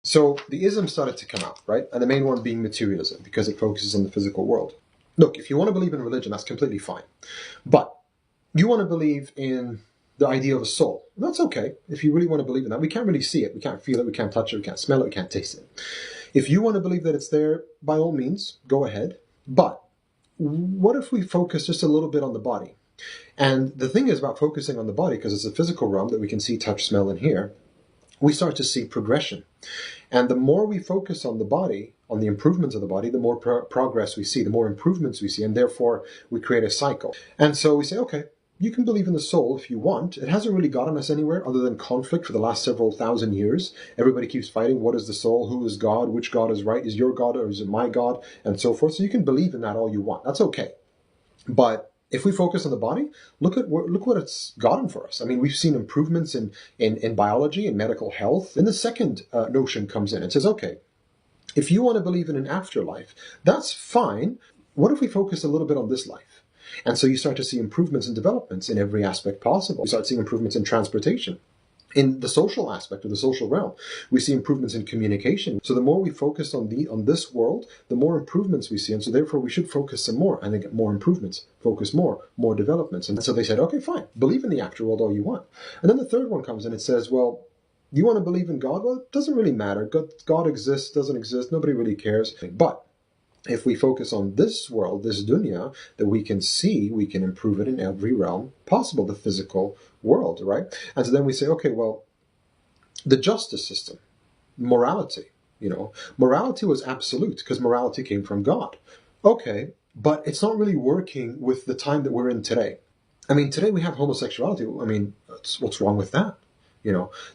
So the isms started to come out, right? And the main one being materialism, because it focuses on the physical world. Look, if you want to believe in religion, that's completely fine. But you want to believe in the idea of a soul. That's okay. If you really want to believe in that, we can't really see it. We can't feel it. We can't touch it. We can't smell it. We can't taste it. If you want to believe that it's there, by all means, go ahead. But what if we focus just a little bit on the body? And the thing is about focusing on the body, because it's a physical realm that we can see, touch, smell, and hear, we start to see progression. And the more we focus on the body, on the improvements of the body, the more progress we see, the more improvements we see, and therefore we create a cycle. And so we say, okay, you can believe in the soul if you want. It hasn't really gotten us anywhere other than conflict for the last several thousand years. Everybody keeps fighting. What is the soul? Who is God? Which God is right? Is your God or is it my God? And so forth. So you can believe in that all you want. That's okay. But if we focus on the body, look what it's gotten for us. I mean, we've seen improvements in biology and medical health. And the second notion comes in and says, okay, if you want to believe in an afterlife, that's fine. What if we focus a little bit on this life? And so you start to see improvements and developments in every aspect possible. You start seeing improvements in transportation. In the social aspect of the social realm, we see improvements in communication. So the more we focus on this world, the more improvements we see. And so therefore we should focus some more and then get more improvements, focus more developments. And so they said, okay, fine, believe in the afterworld all you want. And then the third one comes in and says, well, you want to believe in God? Well, it doesn't really matter. God exists, doesn't exist, nobody really cares. But if we focus on this world, this dunya, that we can see, we can improve it in every realm possible, the physical world, right? And so then we say, okay, well, the justice system, morality, morality was absolute because morality came from God. Okay, but it's not really working with the time that we're in today. I mean, today we have homosexuality. I mean, what's wrong with that?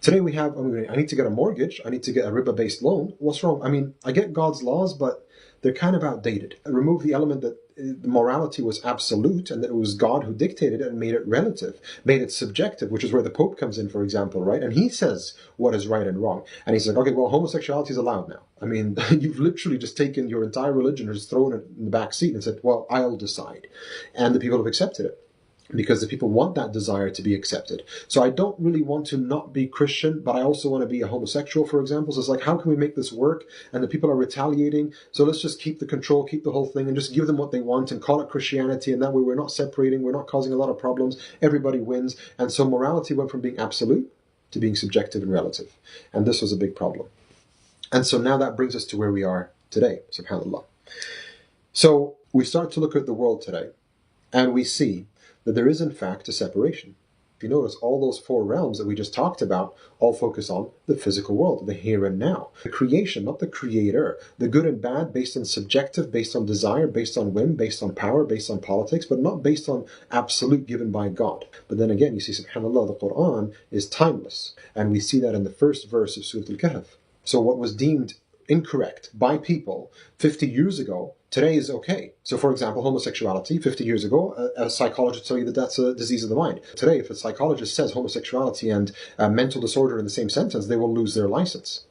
Today we have, I need to get a mortgage. I need to get a riba-based loan. What's wrong? I mean, I get God's laws, but they're kind of outdated. Remove the element that the morality was absolute and that it was God who dictated it and made it relative, made it subjective, which is where the Pope comes in, for example, right? And he says what is right and wrong. And he's like, okay, well, homosexuality is allowed now. I mean, you've literally just taken your entire religion and just thrown it in the back seat and said, well, I'll decide. And the people have accepted it, because the people want that desire to be accepted. So I don't really want to not be Christian, but I also want to be a homosexual, for example. So it's like, how can we make this work? And the people are retaliating. So let's just keep the control, keep the whole thing, and just give them what they want and call it Christianity. And that way we're not separating. We're not causing a lot of problems. Everybody wins. And so morality went from being absolute to being subjective and relative. And this was a big problem. And so now that brings us to where we are today, subhanAllah. So we start to look at the world today, and we see that there is in fact a separation. If you notice, all those four realms that we just talked about all focus on the physical world, the here and now. The creation, not the creator. The good and bad based on subjective, based on desire, based on whim, based on power, based on politics, but not based on absolute given by God. But then again, you see, subhanAllah, the Quran is timeless. And we see that in the first verse of Surah Al-Kahf. So what was deemed incorrect by people 50 years ago, today is okay. So for example, homosexuality, 50 years ago, a psychologist would tell you that that's a disease of the mind. Today, if a psychologist says homosexuality and mental disorder in the same sentence, they will lose their license.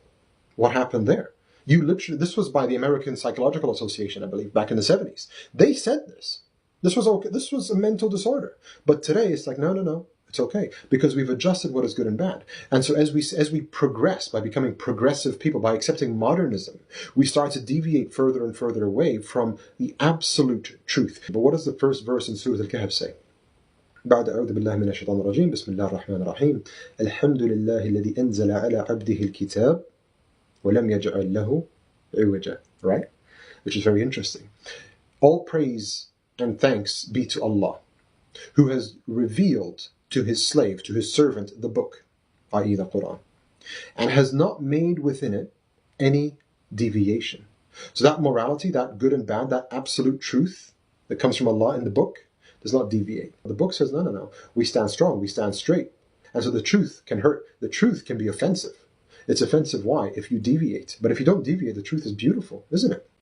What happened there? This was by the American Psychological Association, I believe, back in the 70s. They said this. This was okay. This was a mental disorder. But today it's like, no. It's okay, because we've adjusted what is good and bad. And so as we progress by becoming progressive people, by accepting modernism, we start to deviate further and further away from the absolute truth. But what does the first verse in Surah Al-Kahf say? بعد أعوذ بالله من الشيطان الرجيم بسم الله الرحمن الرحيم الحمد لله الذي أنزل على عبده الكتاب ولم يجعل له عوجا. Right? Which is very interesting. All praise and thanks be to Allah, who has revealed to his slave, to his servant, the book, i.e. the Quran, and has not made within it any deviation. So that morality, that good and bad, that absolute truth that comes from Allah in the book does not deviate. The book says, no. We stand strong, we stand straight. And so the truth can hurt. The truth can be offensive. It's offensive, why? If you deviate. But if you don't deviate, the truth is beautiful, isn't it?